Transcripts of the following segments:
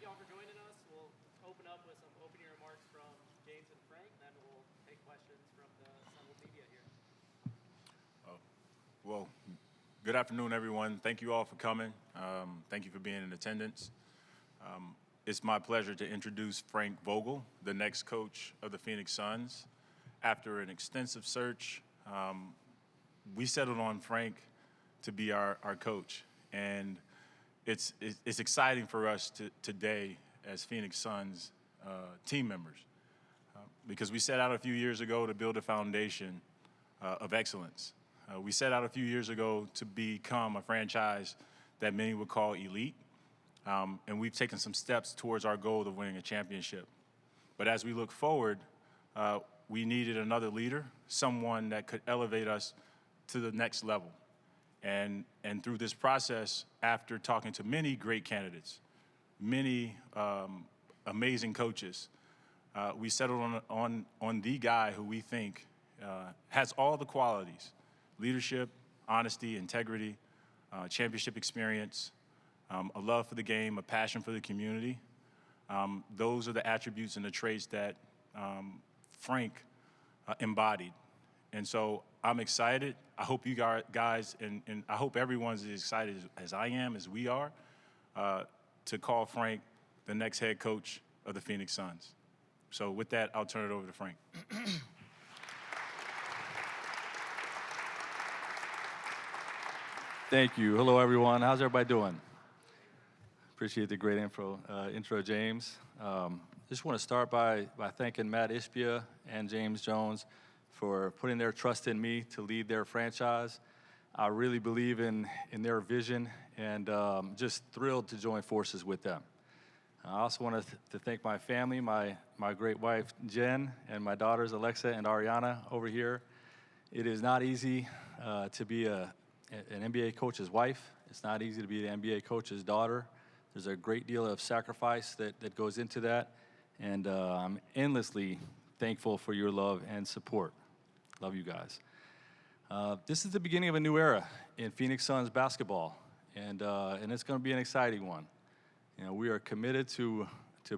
you all for joining us. We'll open up with some opening remarks from James and Frank, then we'll take questions from the assembled media here. Well, good afternoon, everyone. Thank you all for coming. Thank you for being in attendance. It's my pleasure to introduce Frank Vogel, the next coach of the Phoenix Suns. After an extensive search, we settled on Frank to be our coach. And it's exciting for us today as Phoenix Suns team members because we set out a few years ago to build a foundation of excellence. We set out a few years ago to become a franchise that many would call elite, and we've taken some steps towards our goal of winning a championship. But as we look forward, we needed another leader, someone that could elevate us to the next level. And through this process, after talking to many great candidates, many amazing coaches, we settled on the guy who we think has all the qualities: leadership, honesty, integrity, championship experience, a love for the game, a passion for the community. Those are the attributes and the traits that Frank embodied. And so I'm excited. I hope you guys, and I hope everyone's as excited as I am, as we are, to call Frank the next head coach of the Phoenix Suns. So with that, I'll turn it over to Frank. Thank you. Hello, everyone. How's everybody doing? Appreciate the great intro, James. Just want to start by thanking Matt Ishbia and James Jones for putting their trust in me to lead their franchise. I really believe in their vision, and just thrilled to join forces with them. I also want to thank my family, my great wife, Jen, and my daughters, Alexa and Ariana, over here. It is not easy to be an NBA coach's wife. It's not easy to be an NBA coach's daughter. There's a great deal of sacrifice that goes into that, and I'm endlessly thankful for your love and support. Love you guys. This is the beginning of a new era in Phoenix Suns basketball, and it's going to be an exciting one. You know, we are committed to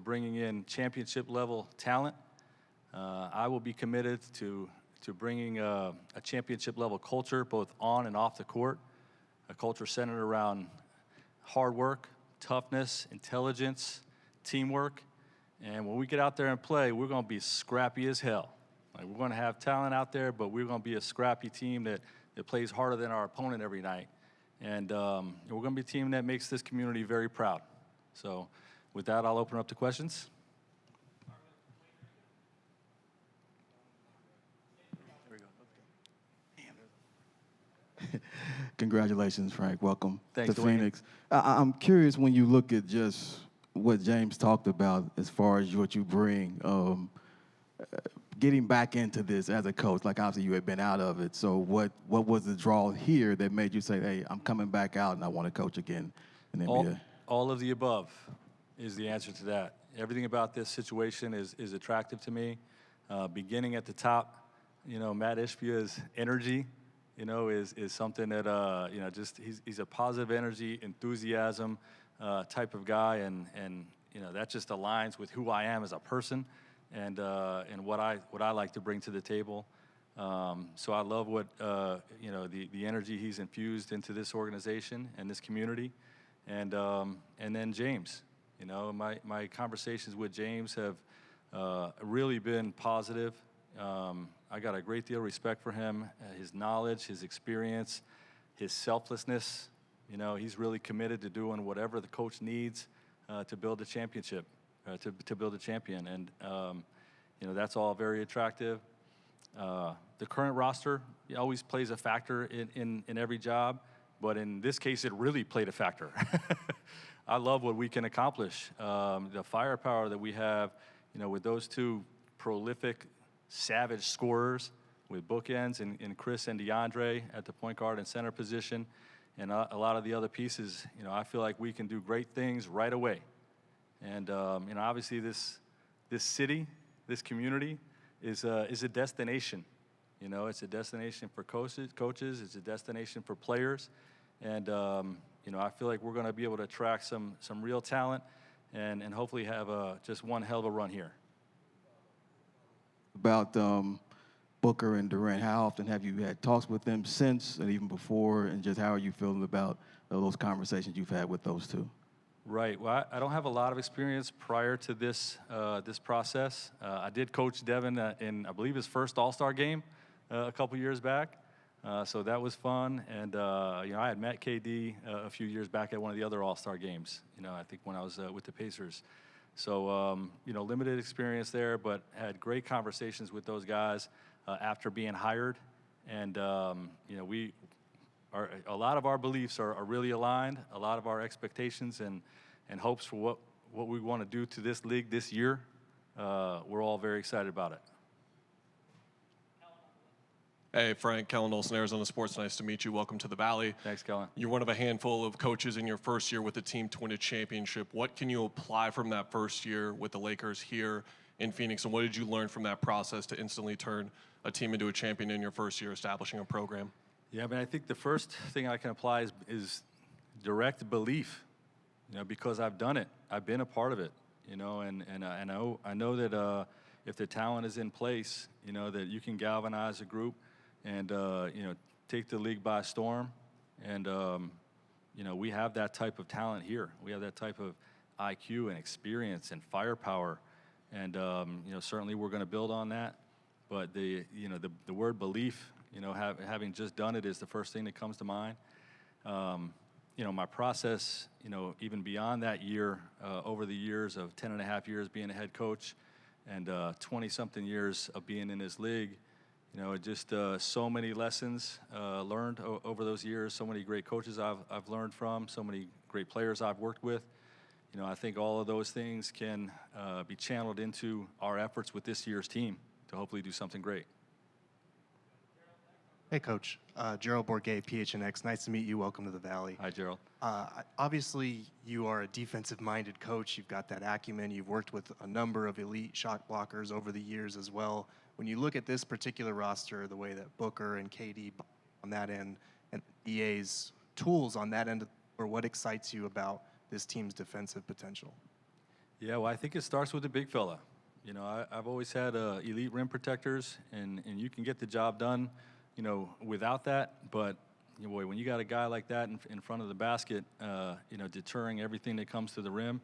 bringing in championship-level talent. I will be committed to bringing a championship-level culture, both on and off the court, a culture centered around hard work, toughness, intelligence, teamwork. And when we get out there and play, we're going to be scrappy as hell. Like, we're going to have talent out there, but we're going to be a scrappy team that plays harder than our opponent every night. And we're going to be a team that makes this community very proud. So with that, I'll open up to questions. Congratulations, Frank. Welcome Thanks, to Dwayne. Phoenix. I'm curious, when you look at just what James talked about as far as what you bring, getting back into this as a coach, like obviously you had been out of it. So what was the draw here that made you say, hey, I'm coming back out and I want to coach again in the NBA? All of the above is the answer to that. Everything about this situation is attractive to me. Beginning at the top, you know, Matt Ishbia's energy, you know, is something that, you know, just he's a positive energy, enthusiasm type of guy, and you know, that just aligns with who I am as a person and what I like to bring to the table. So I love what, you know, the energy he's infused into this organization and this community. And then James, you know, my conversations with James have really been positive. I got a great deal of respect for him, his knowledge, his experience, his selflessness. You know, he's really committed to doing whatever the coach needs to build a championship, to build a champion. And, you know, that's all very attractive. The current roster always plays a factor in every job, but in this case, it really played a factor. I love what we can accomplish. The firepower that we have, you know, with those two prolific, savage scorers with bookends in Chris and DeAndre at the point guard and center position, and a lot of the other pieces, you know, I feel like we can do great things right away. And, you know, obviously this city, this community is a destination. You know, it's a destination for coaches. It's a destination for players. And, you know, I feel like we're going to be able to attract some real talent and hopefully have just one hell of a run here. About Booker and Durant, how often have you had talks with them since and even before, and just how are you feeling about those conversations you've had with those two? Right. Well, I don't have a lot of experience prior to this this process. I did coach Devin in, I believe, his first All-Star game a couple years back, so that was fun. And I had met KD a few years back at one of the other All-Star games. I think when I was with the Pacers. So limited experience there, but had great conversations with those guys after being hired. And a lot of our beliefs are really aligned. A lot of our expectations and hopes for what we want to do to this league this year, we're all very excited about it. Hey, Frank, Kellen Olson, Arizona Sports. Nice to meet you. Welcome to the Valley. Thanks, Kellen. You're one of a handful of coaches in your first year with the team to win a championship. What can you apply from that first year with the Lakers here in Phoenix, and what did you learn from that process to instantly turn a team into a champion in your first year establishing a program? Yeah, I think the first thing I can apply is direct belief, because I've done it. I've been a part of it, and I know that if the talent is in place, that you can galvanize a group and, take the league by storm. And, we have that type of talent here. We have that type of IQ and experience and firepower. And, certainly we're going to build on that. But the word belief, having just done it is the first thing that comes to mind. My process, even beyond that year, over the years of 10 and a half years being a head coach and 20-something years of being in this league, just so many lessons learned over those years, so many great coaches I've learned from, so many great players I've worked with. I think all of those things can be channeled into our efforts with this year's team to hopefully do something great. Hey, Coach. Gerald Bourget, PHNX. Nice to meet you. Welcome to the Valley. Hi, Gerald. Obviously, you are a defensive-minded coach. You've got that acumen. You've worked with a number of elite shot blockers over the years as well. When you look at this particular roster, the way that Booker and KD on that end and EA's tools on that end, or what excites you about this team's defensive potential? Yeah, well, I think it starts with the big fella. I've always had elite rim protectors, and you can get the job done, without that. But, boy, when you got a guy like that in front of the basket, deterring everything that comes to the rim,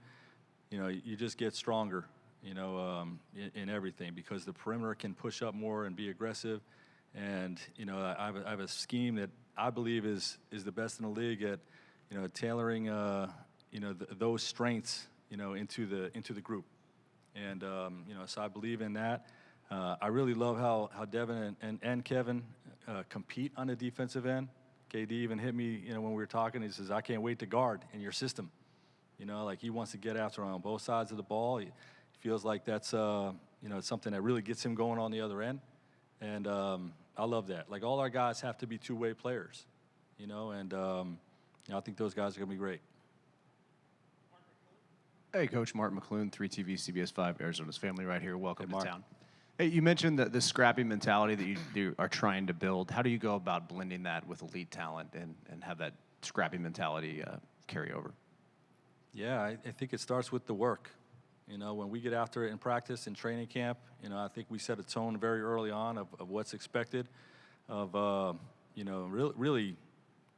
you just get stronger, in everything, because the perimeter can push up more and be aggressive. And, I have a scheme that I believe is the best in the league at, tailoring, those strengths, into the group. And, so I believe in that. I really love how Devin and Kevin compete on the defensive end. KD even hit me, when we were talking. He says, "I can't wait to guard in your system." He wants to get after on both sides of the ball. He feels like that's, something that really gets him going on the other end. And I love that. All our guys have to be two-way players, and I think those guys are going to be great. Hey, Coach. Martin McClune, 3TV, CBS 5, Arizona's family right here. Welcome Hey, to town. Hey, you mentioned the scrappy mentality that you are trying to build. How do you go about blending that with elite talent and have that scrappy mentality carry over? Yeah, I think it starts with the work. When we get after it in practice and training camp, I think we set a tone very early on of what's expected, of, really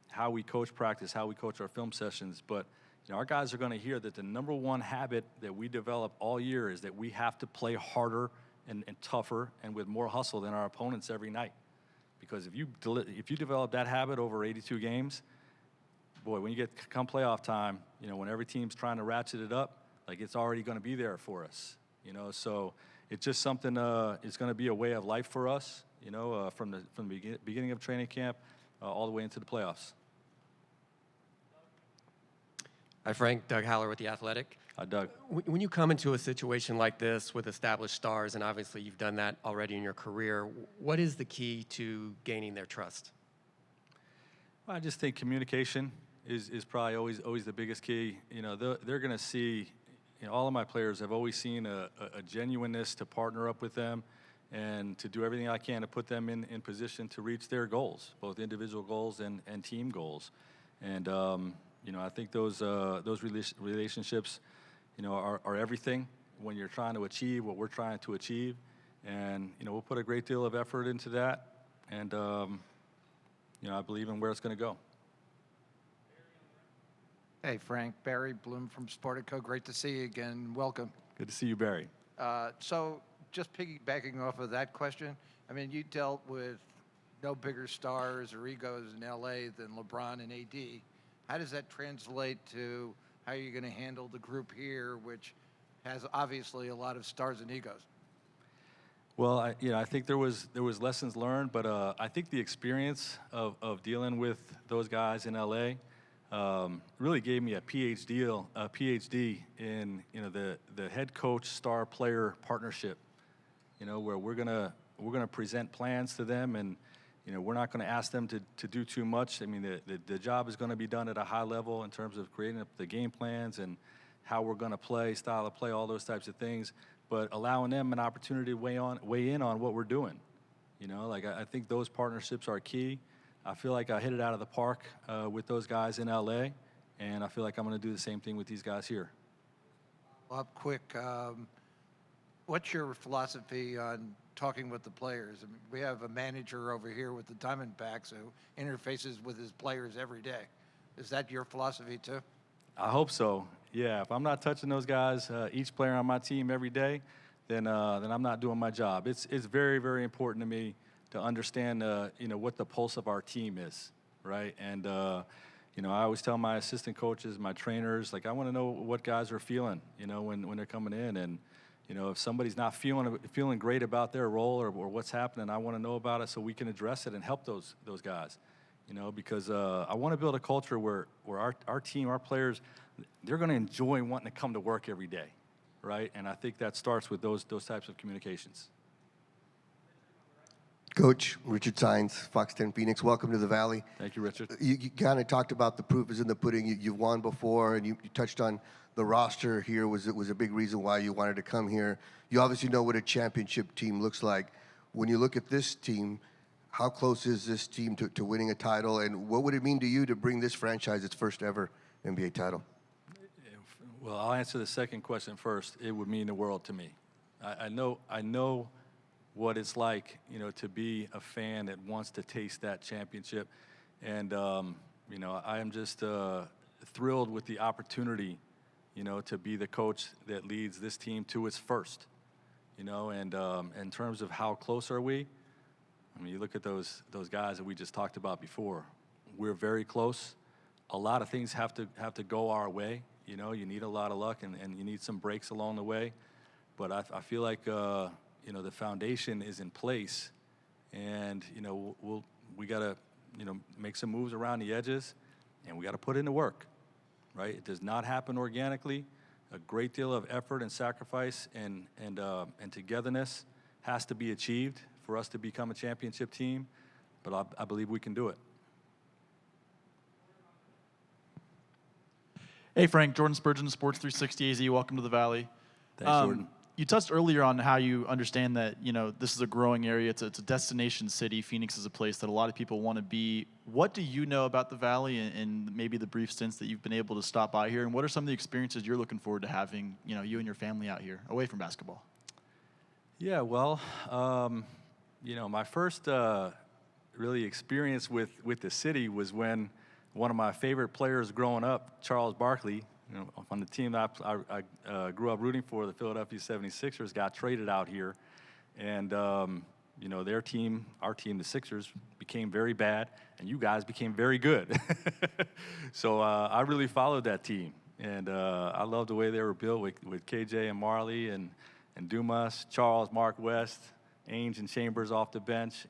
how we coach practice, how we coach our film sessions. But, our guys are going to hear that the number one habit that we develop all year is that we have to play harder and tougher and with more hustle than our opponents every night. Because if you develop that habit over 82 games, boy, when you get come playoff time, when every team's trying to ratchet it up, it's already going to be there for us. So it's just something. It's going to be a way of life for us. From the beginning of training camp all the way into the playoffs. Hi, Frank. Doug Haller with The Athletic. Hi, Doug. When you come into a situation like this with established stars, and obviously you've done that already in your career, what is the key to gaining their trust? Well, I just think communication is probably always the biggest key. They're going to see, all of my players have always seen a genuineness to partner up with them and to do everything I can to put them in position to reach their goals, both individual goals and team goals. And, I think those relationships, are everything when you're trying to achieve what we're trying to achieve. And, we'll put a great deal of effort into that. And, I believe in where it's going to go. Hey, Frank. Barry Bloom from Sportico. Great to see you again. Welcome. Good to see you, Barry. So just piggybacking off of that question, I mean, you dealt with no bigger stars or egos in L.A. than LeBron and A.D. How does that translate to how you're going to handle the group here, which has obviously a lot of stars and egos? Well, I think there was lessons learned, but I think the experience of dealing with those guys in L.A. Really gave me a PhD in the head coach star player partnership. Where we're gonna present plans to them, and we're not going to ask them to do too much. I mean, the job is going to be done at a high level in terms of creating up the game plans and how we're going to play, style of play, all those types of things. But allowing them an opportunity to weigh in on what we're doing. I think those partnerships are key. I feel like I hit it out of the park with those guys in LA, and I feel like I'm going to do the same thing with these guys here. Up quick, what's your philosophy on talking with the players? I mean, we have a manager over here with the Diamondbacks who interfaces with his players every day. Is that your philosophy too? I hope so. Yeah, if I'm not touching those guys, each player on my team every day, then I'm not doing my job. It's very, very important to me to understand what the pulse of our team is, right? And I always tell my assistant coaches, my trainers, I want to know what guys are feeling, when they're coming in. And if somebody's not feeling great about their role or what's happening, I want to know about it so we can address it and help those guys. Because I want to build a culture where our team, our players, they're going to enjoy wanting to come to work every day, right? And I think that starts with those types of communications. Coach, Richard Sines, Fox 10 Phoenix, welcome to the Valley. Thank you, Richard. You kind of talked about the proof is in the pudding. You've won before, and you touched on the roster here was a big reason why you wanted to come here. You obviously know what a championship team looks like. When you look at this team, how close is this team to winning a title, and what would it mean to you to bring this franchise its first ever NBA title? Well, I'll answer the second question first. It would mean the world to me. I know what it's like, to be a fan that wants to taste that championship. And, I am just thrilled with the opportunity, to be the coach that leads this team to its first, and in terms of how close are we, I mean, you look at those guys that we just talked about before. We're very close. A lot of things have to go our way. You need a lot of luck and you need some breaks along the way. But I feel like, the foundation is in place, and, we got to, make some moves around the edges, and we got to put in the work, right? It does not happen organically. A great deal of effort and sacrifice and togetherness has to be achieved for us to become a championship team, but I believe we can do it. Hey, Frank. Jordan Spurgeon, Sports 360 AZ. Welcome to the Valley. Thanks, Jordan. You touched earlier on how you understand that, this is a growing area. It's a destination city. Phoenix is a place that a lot of people want to be. What do you know about the Valley and maybe the brief stints that you've been able to stop by here? And what are some of the experiences you're looking forward to having, you and your family out here, away from basketball? Yeah, well, my first really experience with the city was when one of my favorite players growing up, Charles Barkley, on the team that I grew up rooting for, the Philadelphia 76ers, got traded out here. And, their team, our team, the Sixers, became very bad, and you guys became very good. So I really followed that team. And I loved the way they were built with KJ and Marley and Dumas, Charles, Mark West, Ainge and Chambers off the bench,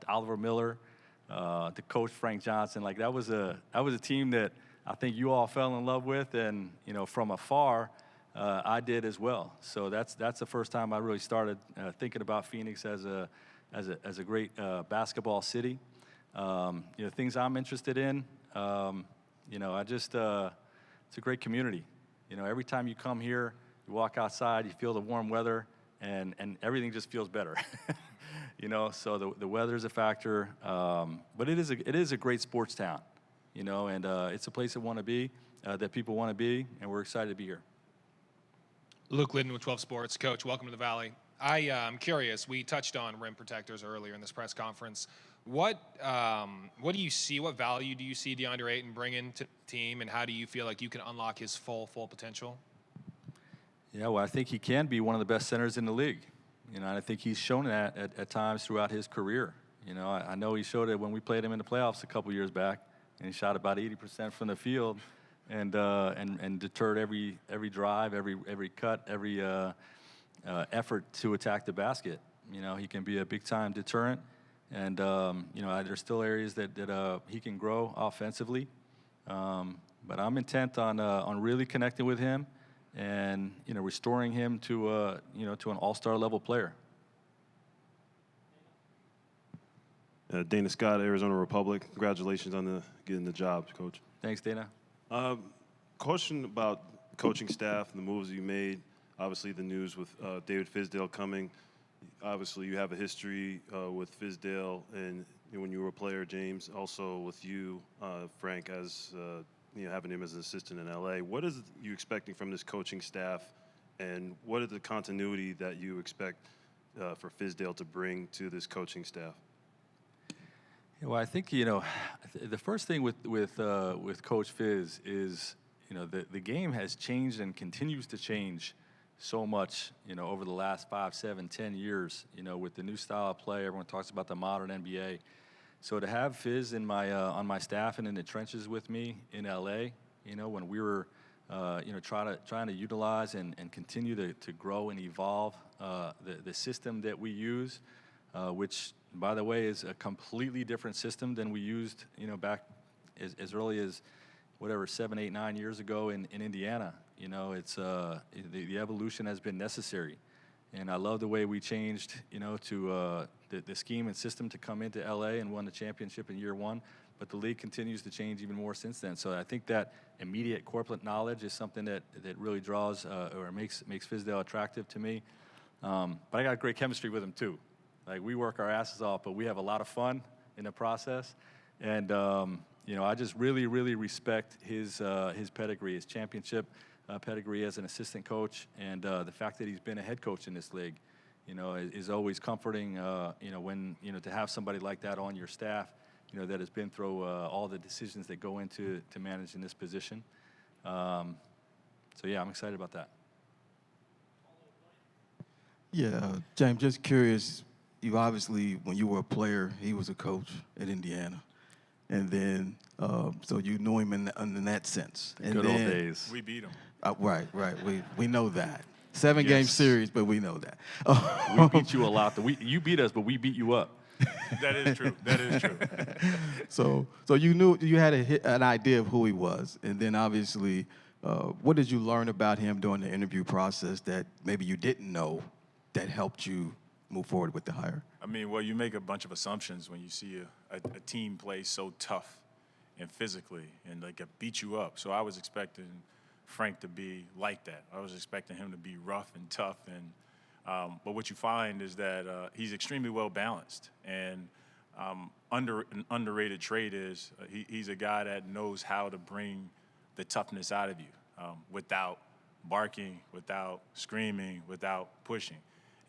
Oliver Miller, the coach Frank Johnson. That was a team that I think you all fell in love with, and from afar, I did as well. So that's the first time I really started thinking about Phoenix as a great basketball city. Things I'm interested in. It's a great community. Every time you come here, you walk outside, you feel the warm weather, and everything just feels better. So the weather is a factor, but it is a great sports town. And it's a place that people want to be, and we're excited to be here. Luke Liddon with 12 Sports. Coach, welcome to the Valley. I'm curious. We touched on rim protectors earlier in this press conference. What do you see? What value do you see DeAndre Ayton bringing to the team, and how do you feel like you can unlock his full potential? Yeah, well, I think he can be one of the best centers in the league. You know, and I think he's shown that at times throughout his career. You know, I know he showed it when we played him in the playoffs a couple years back, and he shot about 80% from the field, and deterred every drive, every cut, every effort to attack the basket. You know, he can be a big-time deterrent, and you know, there's still areas that he can grow offensively. But I'm intent on really connecting with him, and you know, restoring him to to an all-star level player. Dana Scott, Arizona Republic. Congratulations on getting the job, Coach. Thanks, Dana. Question about coaching staff and the moves you made. Obviously, the news with David Fizdale coming. Obviously, you have a history with Fizdale, and when you were a player, James, also with you, Frank, as having him as an assistant in LA. What is you expecting from this coaching staff, and what is the continuity that you expect for Fizdale to bring to this coaching staff? Well, I think the first thing with Coach Fizz is the game has changed and continues to change so much over the last 5, 7, 10 years. With the new style of play, everyone talks about the modern NBA. So to have Fizz in my on my staff and in the trenches with me in LA, when we were trying to utilize and continue to grow and evolve the system that we use, which, by the way, is a completely different system than we used, back as early as 7, 8, 9 years ago in Indiana. It's the evolution has been necessary, and I love the way we changed, to the scheme and system to come into LA and won the championship in year one. But the league continues to change even more since then. So I think that immediate corporate knowledge is something that really draws or makes Fizdale attractive to me. But I got great chemistry with him too. Like, we work our asses off, but we have a lot of fun in the process. And I just really, really respect his pedigree, his championship pedigree as an assistant coach, and the fact that he's been a head coach in this league, is always comforting. When to have somebody like that on your staff, that has been through all the decisions that go into managing this position. So yeah, I'm excited about that. Yeah, James, just curious. You obviously, when you were a player, he was a coach at Indiana, and then so you knew him in that sense. And Good old days. We beat him. Right. We know that. 7-game series, but we know that. We beat you a lot. You beat us, but we beat you up. That is true. That is true. So you knew, you had an idea of who he was, and then obviously, what did you learn about him during the interview process that maybe you didn't know that helped you move forward with the hire? I mean, well, you make a bunch of assumptions when you see a team play so tough and physically and beat you up. So I was expecting Frank to be like that. I was expecting him to be rough and tough, and but what you find is that he's extremely well balanced. And an underrated trait is he's a guy that knows how to bring the toughness out of you without barking, without screaming, without pushing.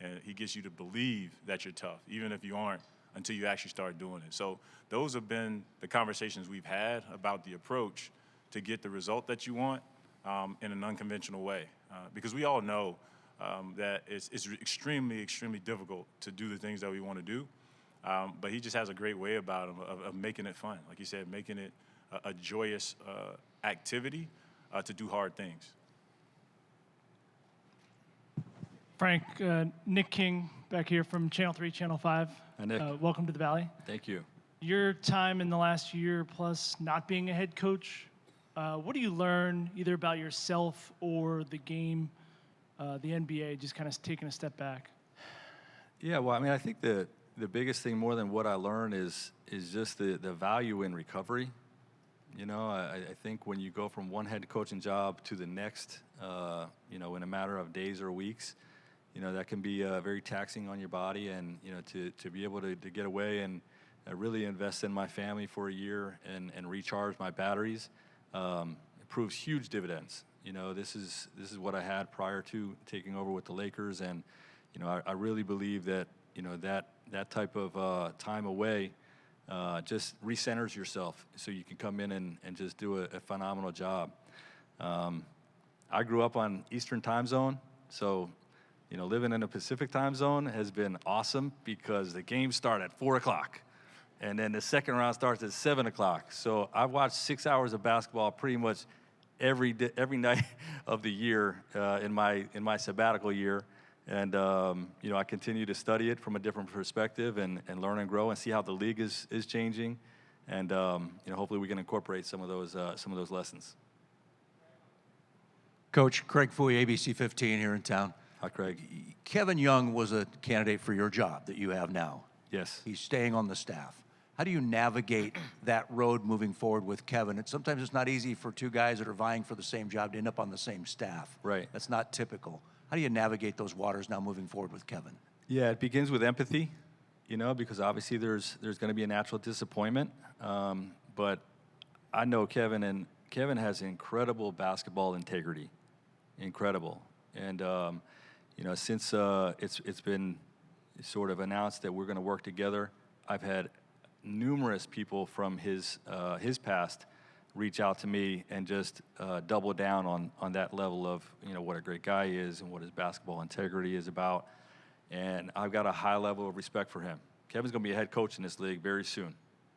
And he gets you to believe that you're tough, even if you aren't, until you actually start doing it. So those have been the conversations we've had about the approach to get the result that you want in an unconventional way. Because we all know that it's extremely, extremely difficult to do the things that we want to do. But he just has a great way about him of making it fun. Like you said, making it a joyous activity to do hard things. Frank, Nick King back here from Channel 3, Channel 5. Hi, Nick. Welcome to the Valley. Thank you. Your time in the last year plus not being a head coach, what do you learn either about yourself or the game, the NBA, just kind of taking a step back? Yeah, well, I mean, I think the biggest thing more than what I learned is just the value in recovery. I think when you go from one head coaching job to the next, in a matter of days or weeks, that can be very taxing on your body, and to be able to get away and really invest in my family for a year and recharge my batteries, it proves huge dividends. You know, this is what I had prior to taking over with the Lakers, and you know, I really believe that, you know, that type of time away just recenters yourself so you can come in and just do a phenomenal job. I grew up on Eastern time zone, so you know, living in a Pacific time zone has been awesome because the games start at 4 o'clock, and then the second round starts at 7 o'clock. So I've watched 6 hours of basketball pretty much every night of the year in my sabbatical year. And, you know, I continue to study it from a different perspective and learn and grow and see how the league is changing. And, you know, hopefully we can incorporate some of those lessons. Coach, Craig Fouye, ABC 15 here in town. Hi, Craig. Kevin Young was a candidate for your job that you have now. Yes. He's staying on the staff. How do you navigate that road moving forward with Kevin? Sometimes it's not easy for two guys that are vying for the same job to end up on the same staff. Right. That's not typical. How do you navigate those waters now moving forward with Kevin? Yeah, it begins with empathy, you know, because obviously there's going to be a natural disappointment. But I know Kevin, and Kevin has incredible basketball integrity, incredible. And you know, since it's been sort of announced that we're going to work together, I've had numerous people from his past reach out to me and just double down on that level of, you know, what a great guy he is and what his basketball integrity is about. And I've got a high level of respect for him. Kevin's going to be a head coach in this league very soon,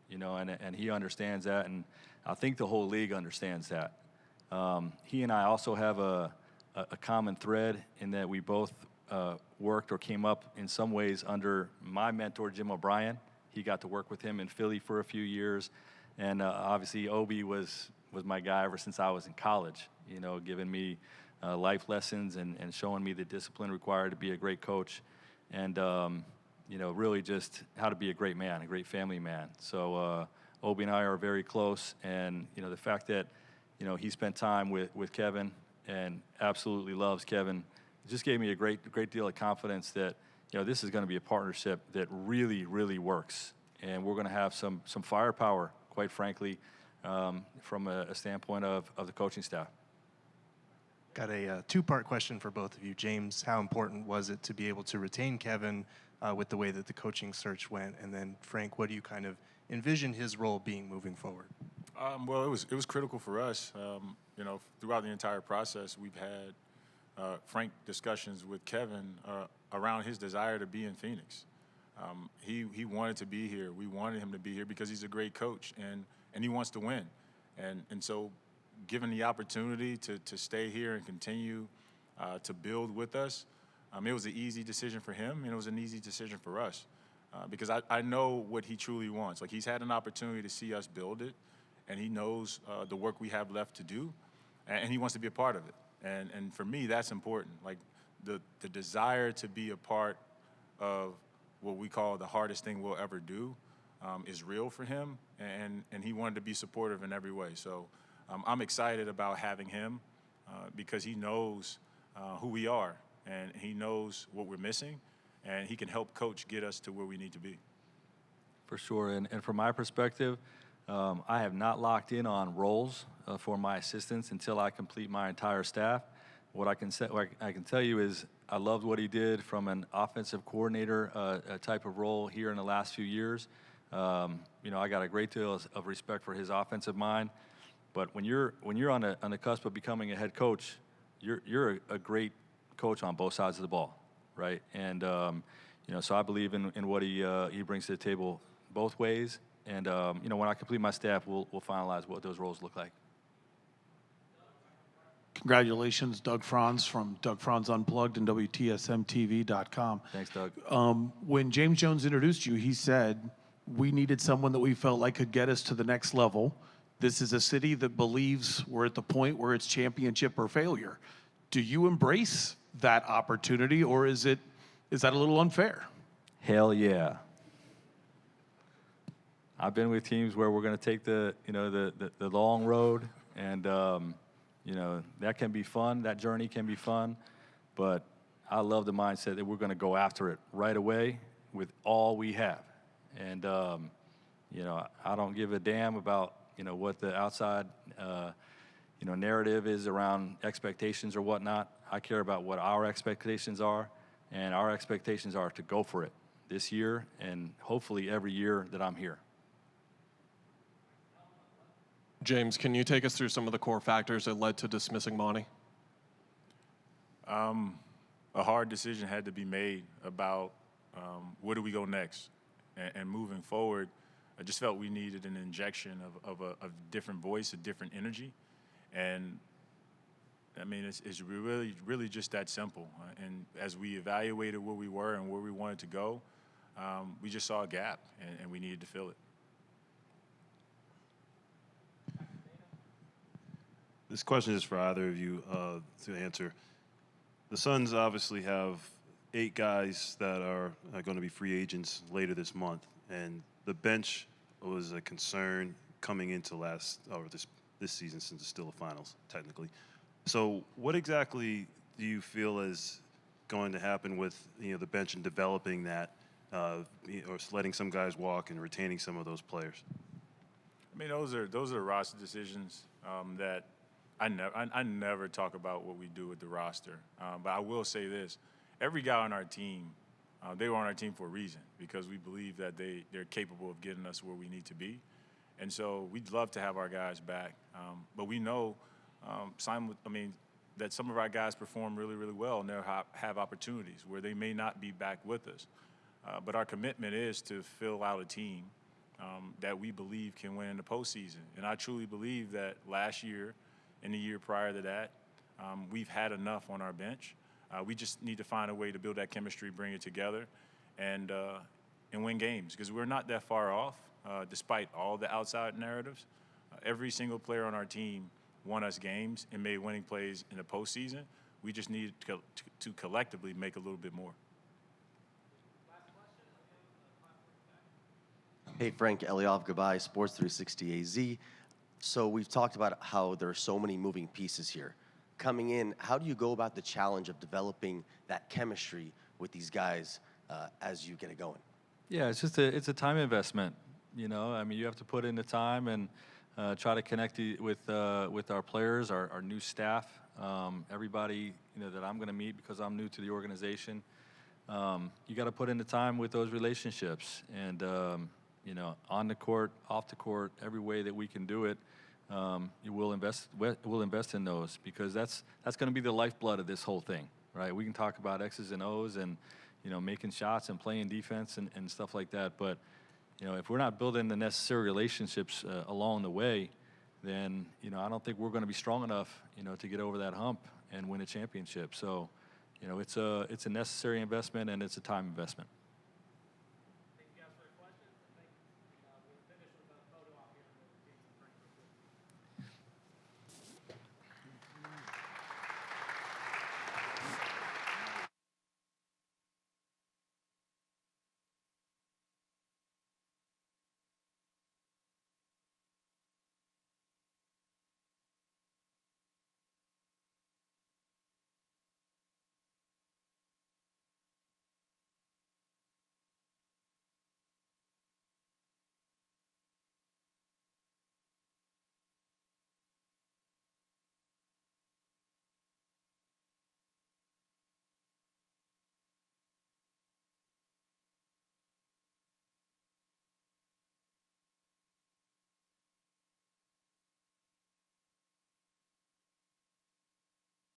you know, and he understands that, and I think the whole league understands that. He and I also have a common thread in that we both worked or came up in some ways under my mentor, Jim O'Brien. He got to work with him in Philly for a few years. And obviously, Obi was my guy ever since I was in college, you know, giving me life lessons and showing me the discipline required to be a great coach. And, you know, really just how to be a great man, a great family man. So Obi and I are very close. And, you know, the fact that, you know, he spent time with Kevin and absolutely loves Kevin, it just gave me a great deal of confidence that, you know, this is going to be a partnership that really, really works. And we're going to have some firepower, quite frankly, from a standpoint of the coaching staff. Got a two-part question for both of you. James, how important was it to be able to retain Kevin with the way that the coaching search went? And then Frank, what do you kind of envision his role being moving forward? Well, it was critical for us. You know, throughout the entire process, we've had frank discussions with Kevin around his desire to be in Phoenix. He wanted to be here. We wanted him to be here because he's a great coach and he wants to win. And so given the opportunity to stay here and continue to build with us, it was an easy decision for him and it was an easy decision for us because I know what he truly wants. Like, he's had an opportunity to see us build it, and he knows the work we have left to do, and he wants to be a part of it. And for me, that's important. Like, the desire to be a part of what we call the hardest thing we'll ever do is real for him, and he wanted to be supportive in every way. So I'm excited about having him because he knows who we are, and he knows what we're missing, and he can help coach get us to where we need to be. For sure, and from my perspective, I have not locked in on roles for my assistants until I complete my entire staff. What I can tell you is I loved what he did from an offensive coordinator type of role here in the last few years. You know, I got a great deal of respect for his offensive mind. But when you're on the cusp of becoming a head coach, you're a great coach on both sides of the ball, right? And you know, so I believe in what he brings to the table both ways. And you know, when I complete my staff, we'll finalize what those roles look like. Congratulations, Doug Franz from Doug Franz Unplugged and WTSMTV.com. Thanks, Doug. When James Jones introduced you, he said, we needed someone that we felt like could get us to the next level. This is a city that believes we're at the point where it's championship or failure. Do you embrace that opportunity, or is that a little unfair? Hell yeah. I've been with teams where we're going to take the long road, and you know, that can be fun. That journey can be fun, but I love the mindset that we're going to go after it right away with all we have. And you know, I don't give a damn about, you know, what the outside narrative is around expectations or whatnot. I care about what our expectations are, and our expectations are to go for it this year and hopefully every year that I'm here. James, can you take us through some of the core factors that led to dismissing Monty? A hard decision had to be made about where do we go next. And moving forward, I just felt we needed an injection of a different voice, a different energy. And I mean, it's really just that simple. And as we evaluated where we were and where we wanted to go, we just saw a gap, and we needed to fill it. This question is for either of you to answer. The Suns obviously have 8 guys that are going to be free agents later this month, and the bench was a concern coming into this season, since it's still the finals technically. So, what exactly do you feel is going to happen with the bench and developing that, or letting some guys walk and retaining some of those players? I mean, those are roster decisions that I never talk about what we do with the roster. But I will say this: every guy on our team, they were on our team for a reason, because we believe that they're capable of getting us where we need to be. And so we'd love to have our guys back. But we know, that some of our guys perform really, really well, and they'll have opportunities where they may not be back with us. But our commitment is to fill out a team that we believe can win in the postseason. And I truly believe that last year and the year prior to that, we've had enough on our bench. We just need to find a way to build that chemistry, bring it together, and win games, because we're not that far off, despite all the outside narratives. Every single player on our team won us games and made winning plays in the postseason. We just need to collectively make a little bit more. Hey, Frank, Eliav Gabay, Sports 360 AZ. So we've talked about how there are so many moving pieces here. Coming in, how do you go about the challenge of developing that chemistry with these guys as you get it going? Yeah, it's a time investment. You have to put in the time and try to connect with our players, our new staff, everybody that I'm going to meet because I'm new to the organization. You got to put in the time with those relationships, and on the court, off the court, every way that we can do it. We'll invest in those, because that's going to be the lifeblood of this whole thing, right? We can talk about X's and O's and making shots and playing defense and stuff like that, but if we're not building the necessary relationships along the way, then I don't think we're going to be strong enough to get over that hump and win a championship. So it's a necessary investment, and it's a time investment.